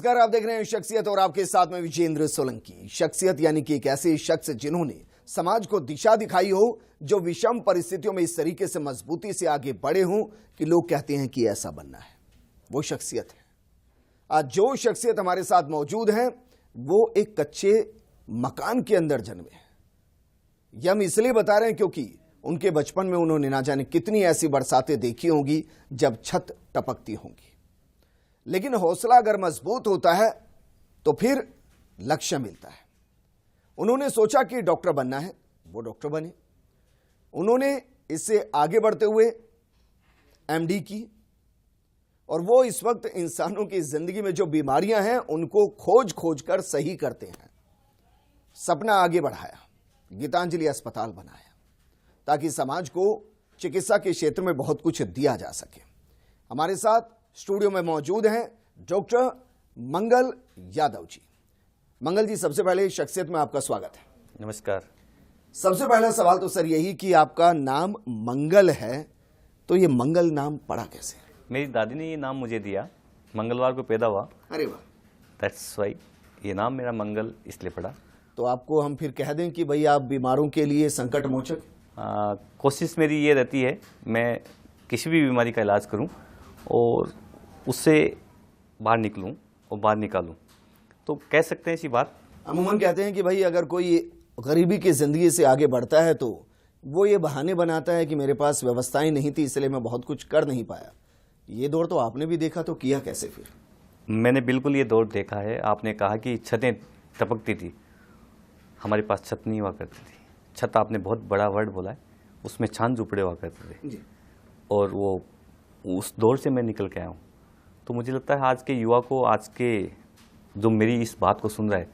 नमस्कार, आप देख रहे हैं शख्सियत और आपके साथ में विजेंद्र सोलंकी। शख्सियत यानी कि एक ऐसे शख्स जिन्होंने समाज को दिशा दिखाई हो, जो विषम परिस्थितियों में इस तरीके से मजबूती से आगे बढ़े हों कि लोग कहते हैं कि ऐसा बनना है, वो शख्सियत है। आज जो शख्सियत हमारे साथ मौजूद है वो एक कच्चे मकान के अंदर जन्मे हैं। यह हम इसलिए बता रहे हैं क्योंकि उनके बचपन में उन्होंने ना जाने कितनी ऐसी बरसातें देखी होंगी जब छत टपकती होंगी, लेकिन हौसला अगर मजबूत होता है तो फिर लक्ष्य मिलता है। उन्होंने सोचा कि डॉक्टर बनना है, वो डॉक्टर बने। उन्होंने इससे आगे बढ़ते हुए एमडी की, और वो इस वक्त इंसानों की जिंदगी में जो बीमारियां हैं उनको खोज खोज कर सही करते हैं। सपना आगे बढ़ाया, गीतांजलि अस्पताल बनाया ताकि समाज को चिकित्सा के क्षेत्र में बहुत कुछ दिया जा सके। हमारे साथ स्टूडियो में मौजूद हैं डॉक्टर मंगल यादव जी। मंगल जी, सबसे पहले शख्सियत में आपका स्वागत है। नमस्कार। सबसे पहला सवाल तो सर यही कि आपका नाम मंगल है, तो ये मंगल नाम पड़ा कैसे? मेरी दादी ने ये नाम मुझे दिया, मंगलवार को पैदा हुआ। अरे वाह, दैट्स वाई ये नाम मेरा मंगल इसलिए पड़ा। तो आपको हम फिर कह दें कि भाई आप बीमारों के लिए संकट मोचक? कोशिश मेरी ये रहती है मैं किसी भी बीमारी का इलाज करूं और उससे बाहर निकलूं और बाहर निकालूं। तो कह सकते हैं ऐसी बात। अमूमन कहते हैं कि भाई अगर कोई गरीबी की जिंदगी से आगे बढ़ता है तो वो ये बहाने बनाता है कि मेरे पास व्यवस्थाएं नहीं थी इसलिए मैं बहुत कुछ कर नहीं पाया। ये दौर तो आपने भी देखा, तो किया कैसे फिर? मैंने बिल्कुल ये दौर देखा है। आपने कहा कि छतें टपकती थी, हमारे पास छत नहीं हुआ करती थी। छत आपने बहुत बड़ा वर्ड बोला है, उसमें छान झुपड़े हुआ करते थे जी। और वो उस दौर से मैं निकल के आया हूँ। तो मुझे लगता है आज के युवा को, आज के जो मेरी इस बात को सुन रहा है,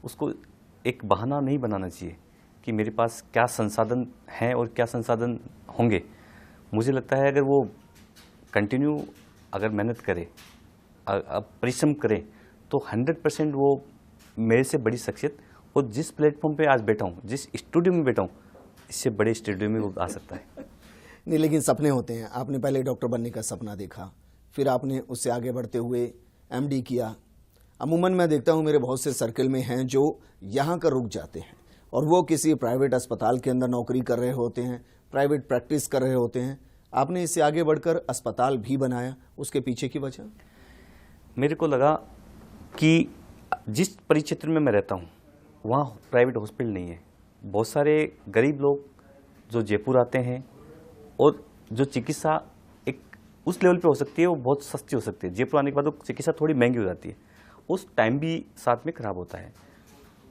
उसको एक बहाना नहीं बनाना चाहिए कि मेरे पास क्या संसाधन हैं और क्या संसाधन होंगे। मुझे लगता है अगर वो कंटिन्यू अगर मेहनत करे, परिश्रम करें, तो 100% वो मेरे से बड़ी शख्सियत, और जिस प्लेटफॉर्म पे आज बैठा हूँ, जिस स्टूडियो में बैठा हूँ, इससे बड़े स्टूडियो में वो आ सकता है। नहीं, लेकिन सपने होते हैं। आपने पहले डॉक्टर बनने का सपना देखा, फिर आपने उससे आगे बढ़ते हुए एमडी किया। अमूमन मैं देखता हूं मेरे बहुत से सर्कल में हैं जो यहां कर रुक जाते हैं और वो किसी प्राइवेट अस्पताल के अंदर नौकरी कर रहे होते हैं, प्राइवेट प्रैक्टिस कर रहे होते हैं। आपने इससे आगे बढ़कर अस्पताल भी बनाया, उसके पीछे की वजह? मेरे को लगा कि जिस परिक्षेत्र में मैं रहता हूँ वहाँ प्राइवेट हॉस्पिटल नहीं है। बहुत सारे गरीब लोग जो जयपुर आते हैं और जो चिकित्सा एक उस लेवल पे हो सकती है, वो बहुत सस्ती हो सकती है। जयपुर आने के बाद वो चिकित्सा थोड़ी महंगी हो जाती है, उस टाइम भी साथ में खराब होता है,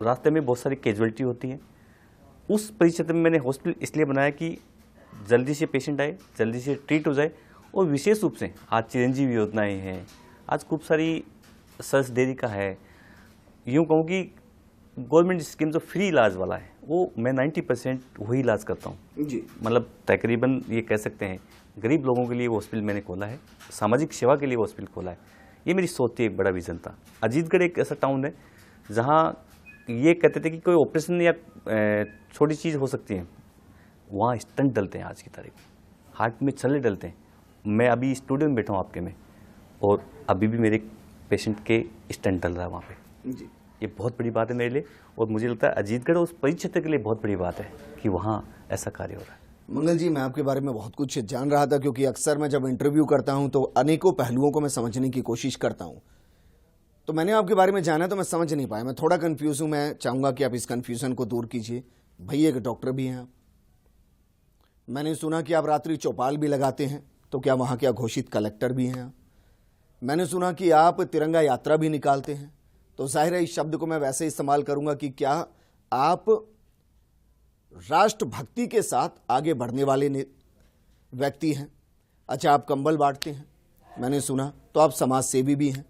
रास्ते में बहुत सारी कैजुअलिटी होती है। उस परिक्षेत्र में मैंने हॉस्पिटल इसलिए बनाया कि जल्दी से पेशेंट आए, जल्दी से ट्रीट हो जाए। और विशेष रूप से आज चिरंजीवी योजनाएँ हैं, आज खूब सारी सर्स डेयरी का है, यूँ कहूँ कि गवर्नमेंट स्कीम जो फ्री इलाज वाला है, वो मैं 90% वही इलाज करता हूँ जी। मतलब तकरीबन ये कह सकते हैं गरीब लोगों के लिए वो हॉस्पिटल मैंने खोला है, सामाजिक सेवा के लिए वो हॉस्पिटल खोला है। ये मेरी सोच थी, एक बड़ा विजन था। अजीतगढ़ एक ऐसा टाउन है जहाँ ये कहते थे कि कोई ऑपरेशन या छोटी चीज़ हो सकती है, वहाँ स्टंट डलते हैं आज की तारीख, हार्ट में छल्ले डलते हैं। मैं अभी स्टूडियो में बैठा हूँ आपके में, और अभी भी मेरे पेशेंट के स्टंट डल रहा है वहाँ पे जी। ये बहुत बड़ी बात है मेरे लिए, और मुझे लगता है अजीतगढ़ उस परिक्षेत्र के लिए बहुत बड़ी बात है कि वहाँ ऐसा कार्य हो रहा है। मंगल जी, मैं आपके बारे में बहुत कुछ जान रहा था क्योंकि अक्सर मैं जब इंटरव्यू करता हूं तो अनेकों पहलुओं को मैं समझने की कोशिश करता हूं। तो मैंने आपके बारे में जाना तो मैं समझ नहीं पाया, मैं थोड़ा कंफ्यूज हूं। मैं चाहूंगा कि आप इस कंफ्यूजन को दूर कीजिए। भैया एक डॉक्टर भी हैं आप, मैंने सुना कि आप रात्रि चौपाल भी लगाते हैं, तो क्या वहाँ क्या घोषित कलेक्टर भी हैं आप? मैंने सुना कि आप तिरंगा यात्रा भी निकालते हैं, तो जाहिर है इस शब्द को मैं वैसे इस्तेमाल करूंगा कि क्या आप राष्ट्रभक्ति के साथ आगे बढ़ने वाले व्यक्ति हैं? अच्छा, आप कंबल बांटते हैं, मैंने सुना, तो आप समाज सेवी भी हैं।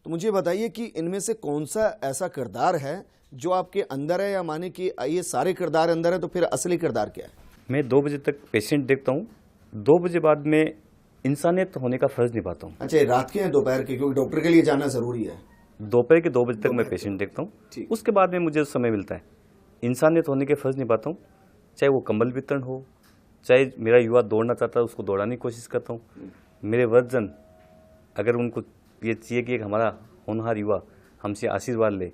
तो मुझे बताइए कि इनमें से कौन सा ऐसा किरदार है जो आपके अंदर है, या माने कि ये सारे किरदार अंदर है तो फिर असली किरदार क्या है? मैं 2 बजे तक पेशेंट देखता हूँ, 2 बजे बाद में इंसानियत होने का फर्ज निभाता हूँ। अच्छा, रात के हैं दोपहर के? क्योंकि डॉक्टर के लिए जाना जरूरी है। दोपहर के 2 बजे तक मैं पेशेंट देखता हूँ, उसके बाद में मुझे समय मिलता है, इंसानियत होने के फर्ज निभाता हूँ। चाहे वो कंबल वितरण हो, चाहे मेरा युवा दौड़ना चाहता है उसको दौड़ाने की कोशिश करता हूँ। मेरे वर्जन अगर उनको ये चाहिए कि एक हमारा होनहार युवा हमसे आशीर्वाद ले।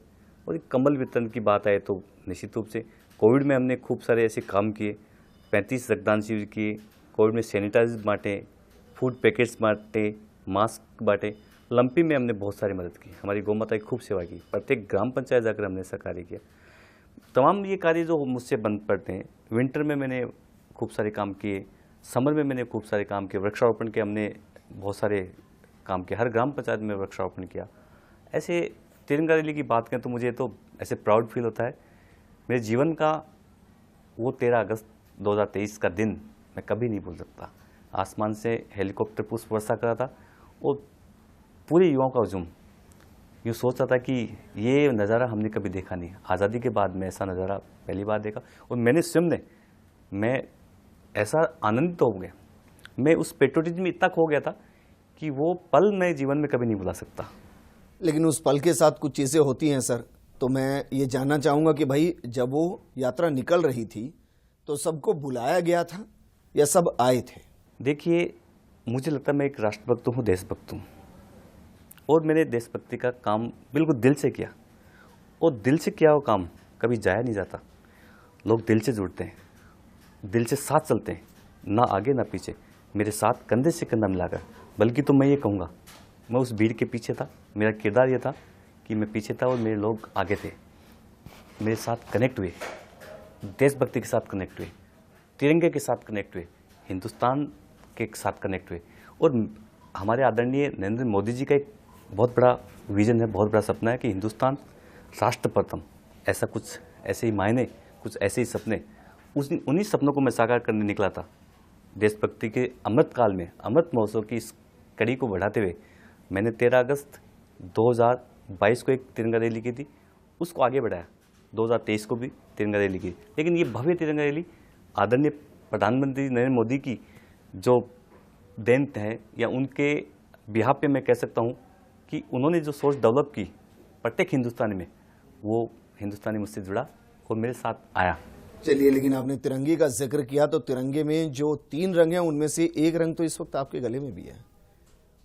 और एक कंबल वितरण की बात आए तो निश्चित रूप से कोविड में हमने खूब सारे ऐसे काम किए, 35 रक्तदान शिविर किए, कोविड में सैनिटाइजर बांटे, फूड पैकेट्स बांटे, मास्क बांटे, लंपी में हमने बहुत सारी मदद की, हमारी गौ माता की खूब सेवा की, प्रत्येक ग्राम पंचायत जाकर हमने ऐसा कार्य किया। तमाम ये कार्य जो मुझसे बन पड़ते हैं, विंटर में मैंने खूब सारे काम किए, समर में मैंने खूब सारे काम किए, वृक्षारोपण के हमने बहुत सारे काम किए, हर ग्राम पंचायत में वृक्षारोपण किया। ऐसे तिरंगा रैली की बात करें तो मुझे तो ऐसे प्राउड फील होता है। मेरे जीवन का वो 13 अगस्त 2023 का दिन मैं कभी नहीं भूल सकता। आसमान से हेलीकॉप्टर पुष्प वर्षा कर रहा था और पूरे युवाओं का हुजूम, यूँ सोच रहा था कि ये नज़ारा हमने कभी देखा नहीं। आज़ादी के बाद में ऐसा नज़ारा पहली बार देखा और मैंने स्वयं ने मैं ऐसा आनंदित हो गया, मैं उस पेट्रोटिज्म में इतना खो गया था कि वो पल मैं जीवन में कभी नहीं भुला सकता। लेकिन उस पल के साथ कुछ चीज़ें होती हैं सर, तो मैं ये जानना चाहूँगा कि भाई जब वो यात्रा निकल रही थी तो सबको बुलाया गया था या सब आए थे? देखिए, मुझे लगता है मैं एक राष्ट्रभक्त हूँ, देशभक्त हूँ, और मैंने देशभक्ति का काम बिल्कुल दिल से किया, और दिल से किया वो काम कभी जाया नहीं जाता। लोग दिल से जुड़ते हैं, दिल से साथ चलते हैं, ना आगे ना पीछे, मेरे साथ कंधे से कंधा मिलाकर। बल्कि तो मैं ये कहूँगा, मैं उस भीड़ के पीछे था, मेरा किरदार ये था कि मैं पीछे था और मेरे लोग आगे थे, मेरे साथ कनेक्ट हुए, देशभक्ति के साथ कनेक्ट हुए, तिरंगे के साथ कनेक्ट हुए, हिंदुस्तान के साथ कनेक्ट हुए। और हमारे आदरणीय नरेंद्र मोदी जी का एक बहुत बड़ा विजन है, बहुत बड़ा सपना है कि हिंदुस्तान राष्ट्र प्रथम, ऐसा कुछ ऐसे ही मायने, कुछ ऐसे ही सपने, उन्हीं सपनों को मैं साकार करने निकला था। देशभक्ति के अमृत काल में, अमृत महोत्सव की इस कड़ी को बढ़ाते हुए मैंने 13 अगस्त 2022 को एक तिरंगा रैली की थी, उसको आगे बढ़ाया, 2023 को भी तिरंगा रैली की। लेकिन ये भव्य तिरंगा रैली आदरणीय प्रधानमंत्री नरेंद्र मोदी की जो देन है, या उनके बिहाफ पे मैं कह सकता हूँ कि उन्होंने जो सोच डेवलप की प्रत्येक हिंदुस्तानी में, वो हिंदुस्तानी मुझसे जुड़ा और मेरे साथ आया। चलिए, लेकिन आपने तिरंगे का जिक्र किया तो तिरंगे में जो 3 रंग हैं उनमें से एक रंग तो इस वक्त आपके गले में भी है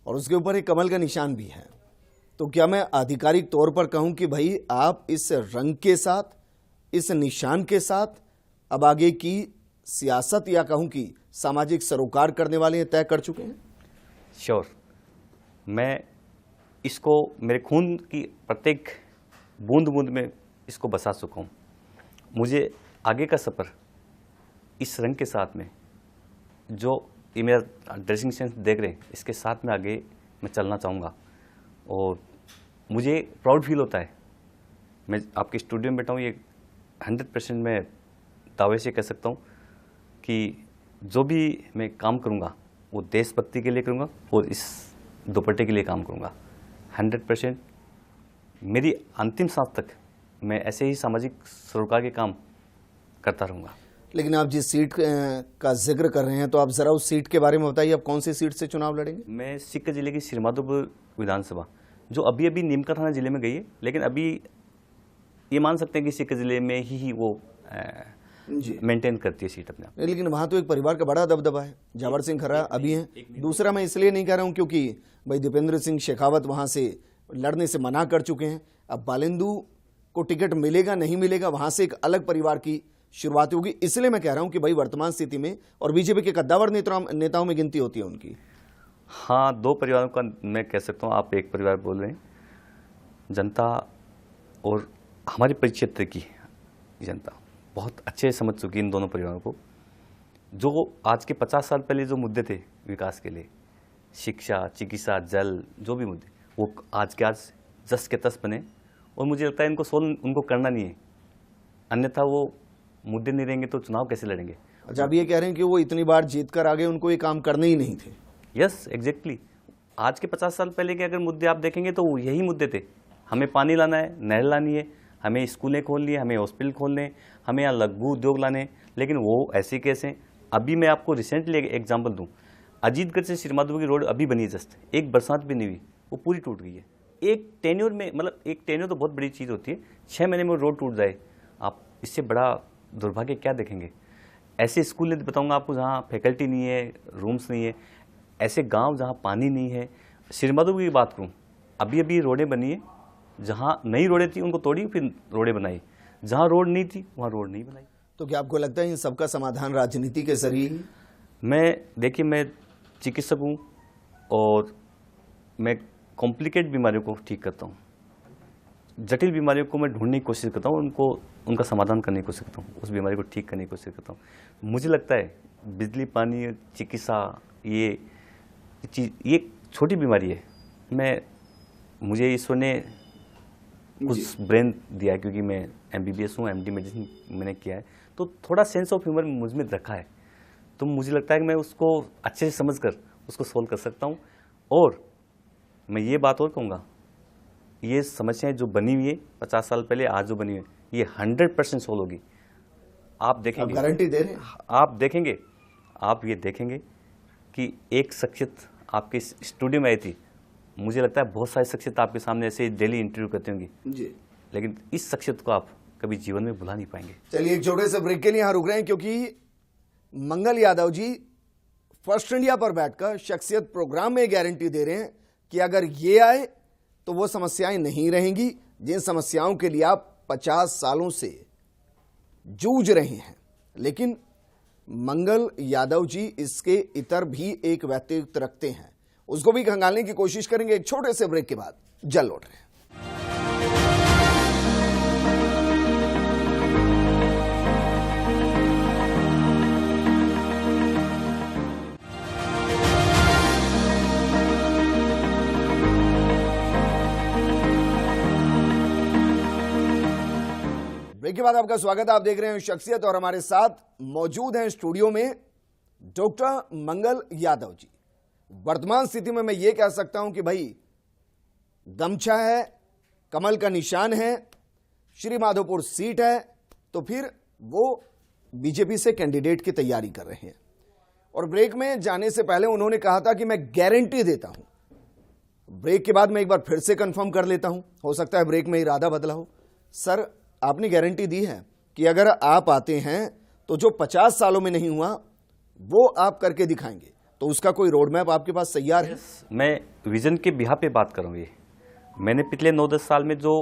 और उसके ऊपर एक कमल का निशान भी है। तो क्या मैं आधिकारिक तौर पर कहूं कि भाई आप इस रंग के साथ, इस निशान के साथ अब आगे की सियासत या कहूं कि सामाजिक सरोकार करने वाले तय कर चुके हैं? श्योर, मैं इसको मेरे खून की प्रत्येक बूंद बूंद में इसको बसा चुका हूँ। मुझे आगे का सफ़र इस रंग के साथ में, जो ये मेरा ड्रेसिंग सेंस देख रहे हैं, इसके साथ में आगे मैं चलना चाहूँगा। और मुझे प्राउड फील होता है, मैं आपके स्टूडियो में बैठा हूँ, ये 100% मैं दावे से कह सकता हूँ कि जो भी मैं काम करूँगा वो देशभक्ति के लिए करूँगा और इस दुपट्टे के लिए काम करूँगा। 100% मेरी अंतिम सांस तक मैं ऐसे ही सामाजिक सरोकार के काम करता रहूँगा। लेकिन आप जिस सीट का जिक्र कर रहे हैं तो आप ज़रा उस सीट के बारे में बताइए, आप कौन सी सीट से चुनाव लड़ेंगे? मैं सीकर जिले की श्रीमाधोपुर विधानसभा, जो अभी अभी नीमका थाना जिले में गई है, लेकिन अभी ये मान सकते हैं कि सीकर जिले में ही वो मेंटेन करती है सीट अपने आप। लेकिन वहाँ तो एक परिवार का बड़ा दबदबा है, जावर सिंह खर्रा अभी हैं। दूसरा मैं इसलिए नहीं कह रहा हूँ क्योंकि भाई दीपेंद्र सिंह शेखावत वहाँ से लड़ने से मना कर चुके हैं। अब बालेंदु को टिकट मिलेगा नहीं मिलेगा, वहाँ से एक अलग परिवार की शुरुआत होगी। इसलिए मैं कह रहा हूं कि भाई वर्तमान स्थिति में, और बीजेपी के कद्दावर नेताओं में गिनती होती है उनकी। हाँ, 2 परिवारों का मैं कह सकता हूं, आप एक परिवार बोल रहे हैं। जनता और हमारे परिक्षेत्र की जनता बहुत अच्छे समझ चुकी इन दोनों परिवारों को। जो आज के 50 साल पहले जो मुद्दे थे विकास के लिए, शिक्षा, चिकित्सा, जल, जो भी मुद्दे, वो आज के आज जस के तस बने। और मुझे लगता है इनको सोल्व उनको करना नहीं है, अन्यथा वो मुद्दे नहीं रहेंगे तो चुनाव कैसे लड़ेंगे। अच्छा, आप ये कह रहे हैं कि वो इतनी बार जीत कर आगे, उनको ये काम करने ही नहीं थे? Yes, exactly. आज के 50 साल पहले के अगर मुद्दे आप देखेंगे तो वो यही मुद्दे थे। हमें पानी लाना है, नहर लानी है, हमें स्कूलें खोलनी है, हमें हॉस्पिटल खोलने हैं, हमें यहाँ लघु उद्योग लाने हैं। लेकिन वो ऐसे कैसे? अभी मैं आपको रिसेंटली एग्जाम्पल दूँ, अजीतगढ़ से श्रीमाधोपुर की रोड अभी बनी है, जस्ट एक बरसात भी नहीं हुई, वो पूरी टूट गई है। एक टेन्योर में, मतलब एक टेन्योर तो बहुत बड़ी चीज़ होती है, 6 महीने में रोड टूट जाए, आप इससे बड़ा दुर्भाग्य क्या देखेंगे? ऐसे स्कूल बताऊंगा आपको जहाँ फैकल्टी नहीं है, रूम्स नहीं है, ऐसे गांव जहाँ पानी नहीं है। श्रीमाधोपुर की बात करूँ, अभी अभी रोडें बनी है, जहाँ नई रोडें थी उनको तोड़ी, फिर रोडें बनाई, जहाँ रोड नहीं थी वहाँ रोड नहीं बनाई। तो क्या आपको लगता है इन सबका समाधान राजनीति के जरिए ही? देखिए मैं चिकित्सक हूँ और मैं कॉम्प्लिकेट बीमारियों को ठीक करता हूँ, जटिल बीमारियों को मैं ढूंढने की कोशिश करता हूँ, उनका समाधान करने की कोशिश करता हूँ, उस बीमारी को ठीक करने की कोशिश करता हूँ। मुझे लगता है बिजली, पानी, चिकित्सा ये चीज़ ये छोटी बीमारी है। मुझे ईश्वर ने कुछ ब्रेन दिया है, क्योंकि मैं MBBS हूँ, MD मेडिसिन मैंने किया है, तो थोड़ा सेंस ऑफ ह्यूमर मुझ में रखा है। तो मुझे लगता है कि मैं उसको अच्छे से समझकर उसको सोल्व कर सकता हूँ। और मैं ये बात और कहूँगा, ये समस्याएं जो बनी हुई है 50 साल पहले, आज जो बनी हुई है, ये 100% सोल्व होगी। आप देखेंगे, आप गारंटी दे रहे हैं? आप ये देखेंगे कि एक शख्सियत आपके स्टूडियो में आई थी, मुझे लगता है बहुत सारी शख्सियत आपके सामने ऐसे डेली इंटरव्यू करती होंगी जी, लेकिन इस शख्सियत को आप कभी जीवन में भुला नहीं पाएंगे। चलिए एक छोटे से ब्रेक के लिए यहां रुक रहे हैं, क्योंकि मंगल यादव जी फर्स्ट इंडिया पर बैठकर शख्सियत प्रोग्राम में गारंटी दे रहे हैं कि अगर ये आए तो वो समस्याएं नहीं रहेंगी जिन समस्याओं के लिए आप 50 सालों से जूझ रहे हैं। लेकिन मंगल यादव जी इसके इतर भी एक व्यक्तित्व रखते हैं, उसको भी खंगालने की कोशिश करेंगे एक छोटे से ब्रेक के बाद। जल्द लौट रहे हैं। ब्रेक के बाद आपका स्वागत है। आप देख रहे हैं शख्सियत और हमारे साथ मौजूद हैं स्टूडियो में डॉक्टर मंगल यादव जी। वर्तमान स्थिति में मैं ये कह सकता हूं कि भाई गमछा है, कमल का निशान है, श्री माधोपुर सीट है, तो फिर वो बीजेपी से कैंडिडेट की तैयारी कर रहे हैं। और ब्रेक में जाने से पहले उन्होंने कहा था कि मैं गारंटी देता हूं। ब्रेक के बाद मैं एक बार फिर से कंफर्म कर लेता हूं, हो सकता है ब्रेक में इरादा बदला हो। सर, आपने गारंटी दी है कि अगर आप आते हैं तो जो 50 सालों में नहीं हुआ वो आप करके दिखाएंगे, तो उसका कोई रोड मैप आपके पास तैयार है? मैं विजन के बिहाफ पे बात कर रहा हूँ। ये मैंने पिछले 9-10 साल में जो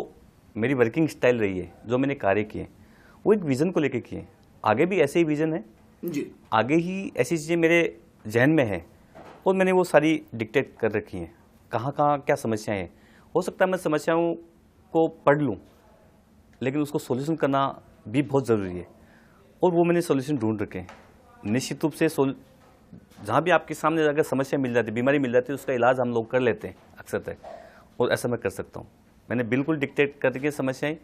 मेरी वर्किंग स्टाइल रही है, जो मैंने कार्य किए, वो एक विजन को लेकर किए। आगे भी ऐसे ही विजन है जी, आगे ही ऐसी चीज़ें मेरे जहन में है और मैंने वो सारी डिक्टेट कर रखी हैं। कहाँ कहाँ क्या समस्याएं हैं, हो सकता है मैं समस्याओं को पढ़ लूँ, लेकिन उसको सॉल्यूशन करना भी बहुत ज़रूरी है और वो मैंने सॉल्यूशन ढूंढ रखे हैं। निश्चित रूप से जहाँ भी आपके सामने अगर समस्या मिल जाती है, बीमारी मिल जाती है, उसका इलाज हम लोग कर लेते हैं अक्सर तक, और ऐसा मैं कर सकता हूँ। मैंने बिल्कुल डिक्टेट कर रखी है समस्याएँ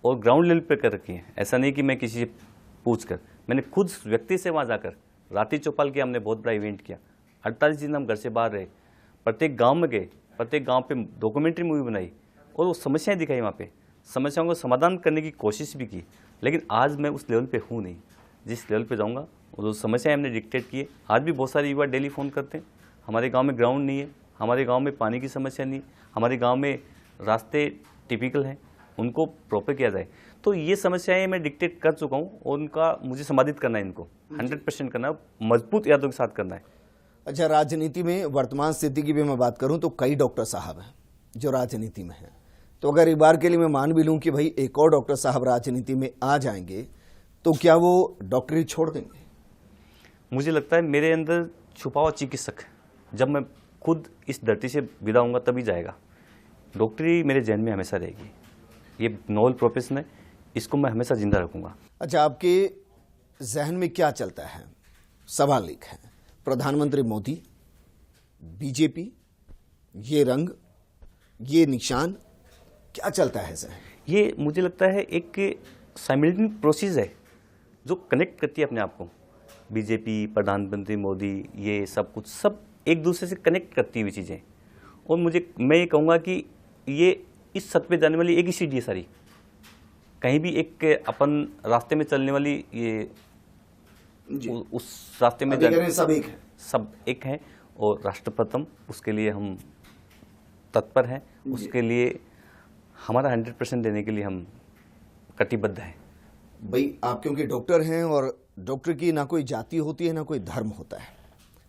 और ग्राउंड लेवल पे कर रखी हैं। ऐसा नहीं कि मैं किसी से पूछ कर, मैंने खुद व्यक्ति से वहाँ जाकर रात्रि चौपाल किया, हमने बहुत बड़ा इवेंट किया। 48 दिन हम घर से बाहर रहे, प्रत्येक गाँव में गए, प्रत्येक गाँव पर डॉक्यूमेंट्री मूवी बनाई और वो समस्याएँ दिखाई वहाँ पर, समस्याओं को समाधान करने की कोशिश भी की। लेकिन आज मैं उस लेवल पे हूँ नहीं, जिस लेवल पे जाऊँगा वो जो समस्याएं हमने डिक्टेट की है। आज भी बहुत सारे युवा डेली फ़ोन करते हैं, हमारे गांव में ग्राउंड नहीं है, हमारे गांव में पानी की समस्या नहीं, हमारे गांव में रास्ते टिपिकल हैं, उनको प्रॉपर किया जाए। तो ये समस्याएं मैं डिक्टेट कर चुका हूँ और उनका मुझे समाधित करना है, इनको 100% करना है, मजबूत यादों के साथ करना है। अच्छा, राजनीति में वर्तमान स्थिति की भी मैं बात करूं तो कई डॉक्टर साहब हैं जो राजनीति में हैं, तो अगर एक बार के लिए मैं मान भी लूं कि भाई एक और डॉक्टर साहब राजनीति में आ जाएंगे, तो क्या वो डॉक्टरी छोड़ देंगे? मुझे लगता है मेरे अंदर छुपा हुआ चिकित्सक, जब मैं खुद इस धरती से विदा होऊंगा तभी जाएगा। डॉक्टरी मेरे जहन में हमेशा रहेगी, ये नोबल प्रोफेशन है, इसको मैं हमेशा जिंदा रखूंगा। अच्छा, आपके जहन में क्या चलता है? सवाल एक है, प्रधानमंत्री मोदी, बीजेपी, ये रंग, ये निशान, क्या चलता है सर? ये मुझे लगता है एक साइमल्टेनियस प्रोसेस है जो कनेक्ट करती है अपने आप को। बीजेपी, प्रधानमंत्री मोदी, ये सब कुछ सब एक दूसरे से कनेक्ट करती हुई चीज़ें। और मैं ये कहूँगा कि ये इस सत पे जाने वाली एक ही सीढ़ी है सारी, कहीं भी एक अपन रास्ते में चलने वाली ये उस रास्ते में सब एक है और राष्ट्र प्रथम, उसके लिए हम तत्पर हैं, उसके लिए हमारा 100% देने के लिए हम कटिबद्ध हैं। भाई, आप क्योंकि डॉक्टर हैं और डॉक्टर की ना कोई जाति होती है ना कोई धर्म होता है,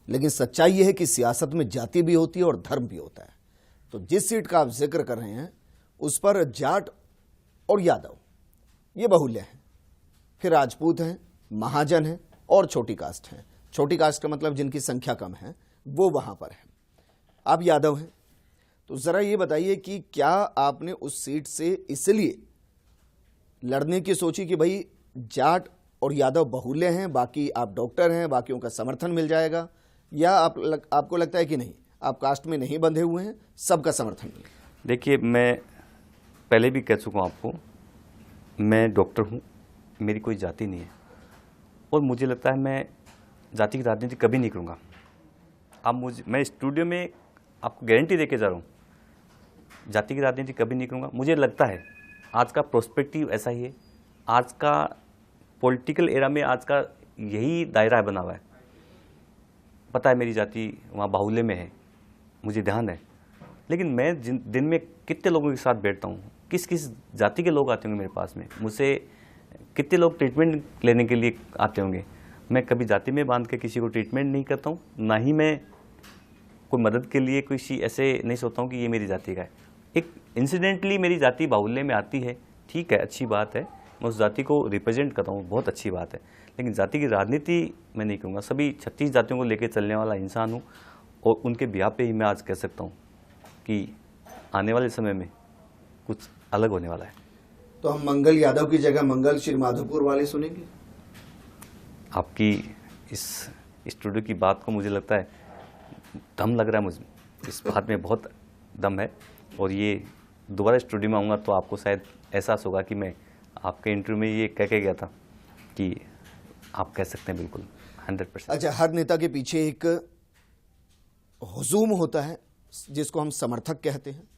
लेकिन सच्चाई यह है कि सियासत में जाति भी होती है और धर्म भी होता है। तो जिस सीट का आप जिक्र कर रहे हैं उस पर जाट और यादव ये बाहुल्य हैं, फिर राजपूत हैं, महाजन हैं और छोटी कास्ट हैं। छोटी कास्ट का मतलब जिनकी संख्या कम है वो वहां पर है। आप यादव हैं, तो जरा ये बताइए कि क्या आपने उस सीट से इसलिए लड़ने की सोची कि भाई जाट और यादव बाहुल्य हैं, बाकी आप डॉक्टर हैं, बाकियों का समर्थन मिल जाएगा, या आपको लगता है कि नहीं, आप कास्ट में नहीं बंधे हुए हैं, सबका समर्थन मिलेगा? देखिए, मैं पहले भी कह चुका हूँ आपको, मैं डॉक्टर हूँ, मेरी कोई जाति नहीं है और मुझे लगता है मैं जाति की राजनीति कभी नहीं करूँगा। मैं स्टूडियो में आपको गारंटी दे के जा रहा हूँ, जाति की राजनीति कभी नहीं करूँगा। मुझे लगता है आज का प्रोस्पेक्टिव ऐसा ही है, आज का पॉलिटिकल एरा में आज का यही दायरा बना हुआ है। पता है मेरी जाति वहाँ बाहुल्य में है, मुझे ध्यान है, लेकिन मैं दिन में कितने लोगों के साथ बैठता हूँ, किस किस जाति के लोग आते होंगे मेरे पास में, मुझसे कितने लोग ट्रीटमेंट लेने के लिए आते होंगे। मैं कभी जाति में बांध के किसी को ट्रीटमेंट नहीं करता हूँ, ना ही मैं कोई मदद के लिए किसी ऐसे नहीं सोचता हूँ कि ये मेरी जाति का है। एक इंसिडेंटली मेरी जाति बाहुल्य में आती है, ठीक है, अच्छी बात है, मैं उस जाति को रिप्रेजेंट करता हूँ, बहुत अच्छी बात है, लेकिन जाति की राजनीति मैं नहीं करूँगा। सभी 36 जातियों को लेकर चलने वाला इंसान हूँ और उनके ब्याह पे ही मैं आज कह सकता हूँ कि आने वाले समय में कुछ अलग होने वाला है। तो हम मंगल यादव की जगह मंगल श्री माधोपुर वाले सुनेंगे? आपकी इस स्टूडियो की बात को मुझे लगता है दम लग रहा है, मुझे इस बात में बहुत दम है, और ये दोबारा स्टूडियो में आऊँगा तो आपको शायद एहसास होगा कि मैं आपके इंटरव्यू में ये कह के गया था कि आप कह सकते हैं बिल्कुल 100%। अच्छा, हर नेता के पीछे एक हुजूम होता है जिसको हम समर्थक कहते हैं।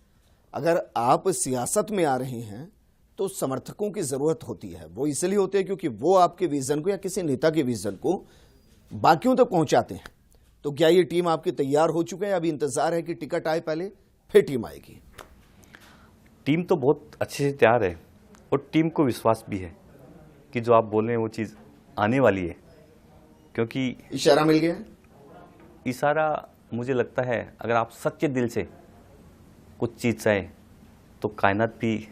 अगर आप सियासत में आ रहे हैं तो समर्थकों की जरूरत होती है। वो इसलिए होते हैं क्योंकि वो आपके विजन को या किसी नेता के विजन को बाकियों तक पहुंचाते हैं। तो क्या ये टीम आपकी तैयार हो चुके हैं, अभी इंतजार है कि टिकट आए पहले फिर टीम आएगी? टीम तो बहुत अच्छे से तैयार है और टीम को विश्वास भी है कि जो आप बोल रहे हैं वो चीज़ आने वाली है, क्योंकि इशारा मिल गया। इशारा मुझे लगता है अगर आप सच्चे दिल से कुछ चीज़ चाहें तो कायनात भी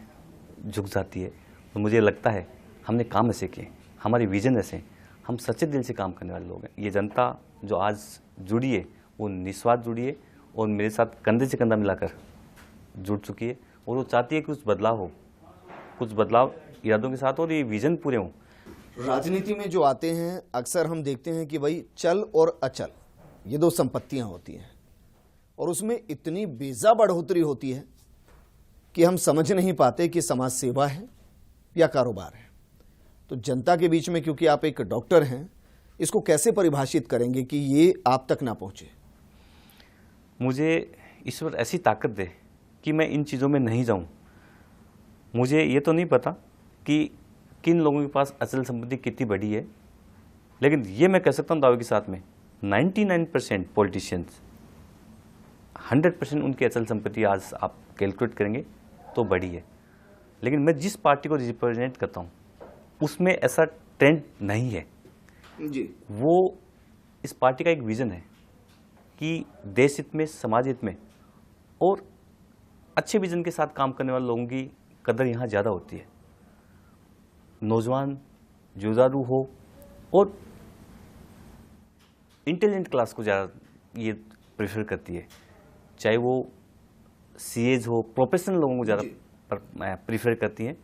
झुक जाती है। तो मुझे लगता है हमने काम ऐसे किए, हमारी विजन ऐसे, हम सच्चे दिल से काम करने वाले लोग हैं। ये जनता जो आज जुड़ी है वो निस्वार्थ जुड़ी है और मेरे साथ कंधे से कंधा मिलाकर जुड़ चुकी है, और वो चाहती है कि कुछ बदलाव हो, कुछ बदलाव इरादों के साथ और ये विजन पूरे हों। राजनीति में जो आते हैं अक्सर हम देखते हैं कि भाई चल और अचल ये दो संपत्तियां होती हैं, और उसमें इतनी बेजा बढ़ोतरी होती है कि हम समझ नहीं पाते कि समाज सेवा है या कारोबार है। तो जनता के बीच में, क्योंकि आप एक डॉक्टर हैं, इसको कैसे परिभाषित करेंगे कि ये आप तक ना पहुंचे? मुझे ईश्वर ऐसी ताकत दे कि मैं इन चीज़ों में नहीं जाऊं। मुझे ये तो नहीं पता कि किन लोगों के पास अचल संपत्ति कितनी बड़ी है, लेकिन ये मैं कह सकता हूं दावे के साथ में 99% पॉलिटिशियंस 100% उनकी अचल संपत्ति आज आप कैलकुलेट करेंगे तो बड़ी है। लेकिन मैं जिस पार्टी को रिप्रेजेंट करता हूँ उसमें ऐसा ट्रेंड नहीं है जी। वो इस पार्टी का एक विज़न है कि देश हित में, समाज हित में और अच्छे विज़न के साथ काम करने वाले लोगों की कदर यहाँ ज़्यादा होती है। नौजवान जुझारू हो और इंटेलिजेंट क्लास को ज़्यादा ये प्रेफर करती है, चाहे वो सीएज हो, प्रोफेशनल लोगों को ज़्यादा प्रेफर करती हैं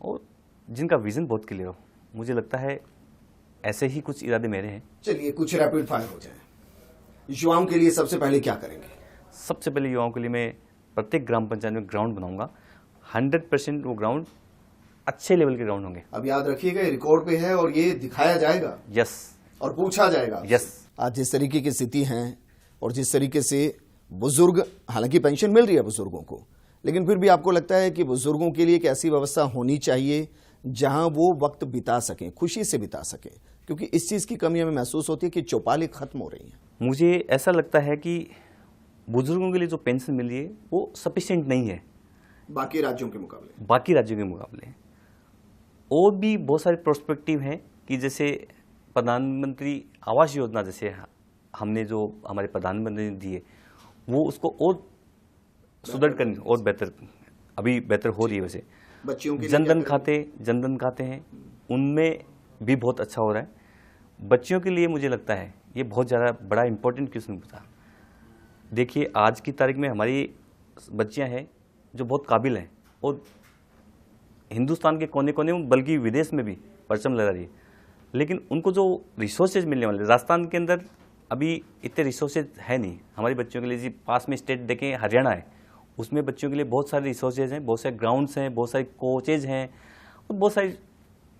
और जिनका विज़न बहुत क्लियर हो। मुझे लगता है ऐसे ही कुछ इरादे मेरे हैं। चलिए कुछ रैपिड फायर हो जाए। युवाओं के लिए सबसे पहले क्या करेंगे? सबसे पहले युवाओं के लिए मैं प्रत्येक ग्राम पंचायत में ग्राउंड बनाऊंगा। 100% वो ग्राउंड अच्छे लेवल के ग्राउंड होंगे। अब याद रखिएगा रिकॉर्ड पे है और ये दिखाया जाएगा। यस। और पूछा जाएगा। यस। आज जिस तरीके की स्थिति है और जिस तरीके से बुजुर्ग, हालांकि पेंशन मिल रही है बुजुर्गों को, लेकिन फिर भी आपको लगता है कि बुजुर्गों के लिए एक ऐसी व्यवस्था होनी चाहिए जहां वो वक्त बिता सकें, खुशी से बिता सकें, क्योंकि इस चीज की कमी हमें महसूस होती है कि चौपाली खत्म हो रही है। मुझे ऐसा लगता है कि बुजुर्गों के लिए जो पेंशन मिल रही है वो सफिशिएंट नहीं है बाकी राज्यों के मुकाबले। और भी बहुत सारे प्रोस्पेक्टिव हैं कि जैसे प्रधानमंत्री आवास योजना, जैसे हमने जो हमारे प्रधानमंत्री ने दी है वो उसको और सुदृढ़ करनी और बेहतर, अभी बेहतर हो रही है। वैसे बच्चियों के लिए जनधन खाते हैं, उनमें भी बहुत अच्छा हो रहा है। बच्चियों के लिए मुझे लगता है ये बहुत ज़्यादा बड़ा इंपॉर्टेंट क्वेश्चन पूछा। देखिए आज की तारीख में हमारी बच्चियां हैं जो बहुत काबिल हैं और हिंदुस्तान के कोने कोने में बल्कि विदेश में भी परचम लहरा रही है, लेकिन उनको जो रिसोर्सेज मिलने वाले, राजस्थान के अंदर अभी इतने रिसोर्सेज है नहीं हमारी बच्चियों के लिए। जी पास में स्टेट देखें हरियाणा है, उसमें बच्चियों के लिए बहुत सारे रिसोर्सेज हैं, बहुत सारे ग्राउंड्स हैं, बहुत सारे कोचेज हैं और बहुत सारी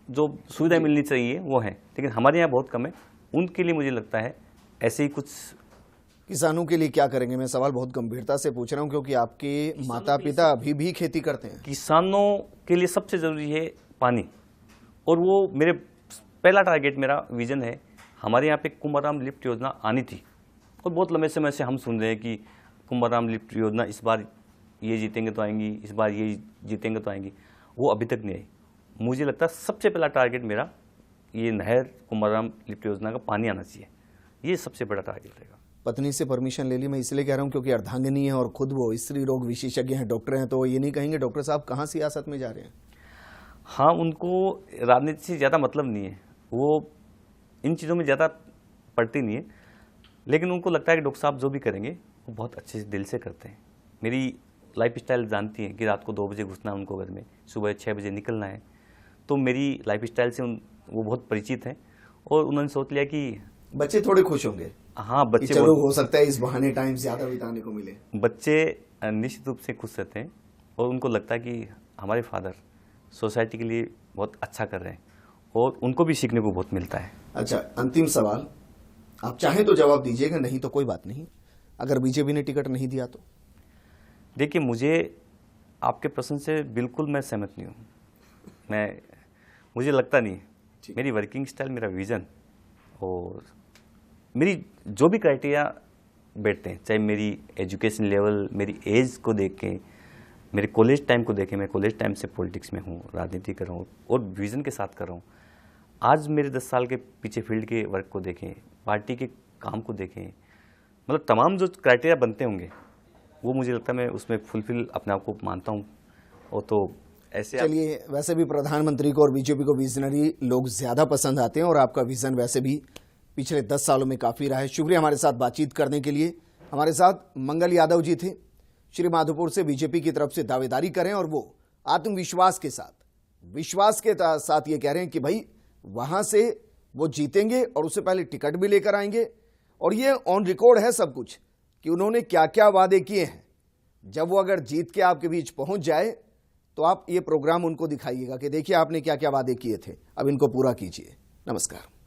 जो सुविधाएं मिलनी चाहिए वो हैं, लेकिन हमारे यहाँ बहुत कम है। उनके लिए मुझे लगता है ऐसे ही कुछ। किसानों के लिए क्या करेंगे? मैं सवाल बहुत गंभीरता से पूछ रहा हूं क्योंकि आपके माता पिता अभी भी खेती करते हैं। किसानों के लिए सबसे ज़रूरी है पानी, और वो मेरे पहला टारगेट, मेरा विजन है। हमारे यहाँ पे कुंभाराम लिफ्ट योजना आनी थी और बहुत लंबे समय से हम सुन रहे हैं कि कुंभाराम लिफ्ट योजना इस बार ये जीतेंगे तो आएंगी, इस बार ये जीतेंगे तो आएंगी, वो अभी तक नहीं आई। मुझे लगता है सबसे पहला टारगेट मेरा ये नहर कुंभाराम लिफ्ट योजना का पानी आना चाहिए, ये सबसे बड़ा टारगेट रहेगा। पत्नी से परमिशन ले ली, मैं इसलिए कह रहा हूं क्योंकि अर्धांगिनी है और खुद वो स्त्री रोग विशेषज्ञ हैं, डॉक्टर हैं, तो ये नहीं कहेंगे डॉक्टर साहब कहाँ सियासत में जा रहे हैं? हाँ, उनको राजनीति से ज़्यादा मतलब नहीं है, वो इन चीज़ों में ज़्यादा पड़ती नहीं है, लेकिन उनको लगता है कि डॉक्टर साहब जो भी करेंगे वो बहुत अच्छे दिल से करते हैं। मेरी लाइफ स्टाइल जानती हैं कि रात को 2 बजे घुसना है उनको घर में, सुबह 6 बजे निकलना है, तो मेरी लाइफ स्टाइल से वो बहुत परिचित हैं और उन्होंने सोच लिया कि बच्चे थोड़े खुश होंगे। हाँ, बच्चे चलो हो सकता है इस बहाने टाइम ज्यादा बिताने को मिले। बच्चे निश्चित रूप से खुश रहते हैं और उनको लगता है कि हमारे फादर सोसाइटी के लिए बहुत अच्छा कर रहे हैं और उनको भी सीखने को बहुत मिलता है। अच्छा, अंतिम सवाल, आप चाहें तो जवाब दीजिएगा, नहीं तो कोई बात नहीं। अगर बीजेपी ने टिकट नहीं दिया तो? देखिए, आपके प्रश्न से बिल्कुल मैं सहमत नहीं हूँ। मुझे लगता नहीं, मेरी वर्किंग स्टाइल, मेरा विजन और मेरी जो भी क्राइटेरिया बैठते हैं, चाहे मेरी एजुकेशन लेवल, मेरी एज को देख के, मेरे कॉलेज टाइम को देखें, मैं कॉलेज टाइम से पॉलिटिक्स में हूँ, राजनीति कर रहा हूँ और विजन के साथ कर रहा हूँ। आज मेरे 10 साल के पीछे फील्ड के वर्क को देखें, पार्टी के काम को देखें, मतलब तमाम जो क्राइटेरिया बनते होंगे वो मुझे लगता है मैं उसमें फुलफिल अपने आप को मानता हूँ। और तो ऐसे चलिए, वैसे भी प्रधानमंत्री को और बीजेपी को विजनरी लोग ज्यादा पसंद आते हैं और आपका विजन वैसे भी पिछले 10 सालों में काफी रहा है। शुक्रिया हमारे साथ बातचीत करने के लिए। हमारे साथ मंगल यादव जी थे, श्री माधोपुर से बीजेपी की तरफ से दावेदारी करें और वो आत्मविश्वास के साथ ये कह रहे हैं कि भाई वहां से वो जीतेंगे और उससे पहले टिकट भी लेकर आएंगे। और ये ऑन रिकॉर्ड है सब कुछ कि उन्होंने क्या क्या वादे किए हैं। जब वो अगर जीत के आपके बीच पहुंच जाए तो आप ये प्रोग्राम उनको दिखाइएगा कि देखिए आपने क्या क्या वादे किए थे, अब इनको पूरा कीजिए। नमस्कार।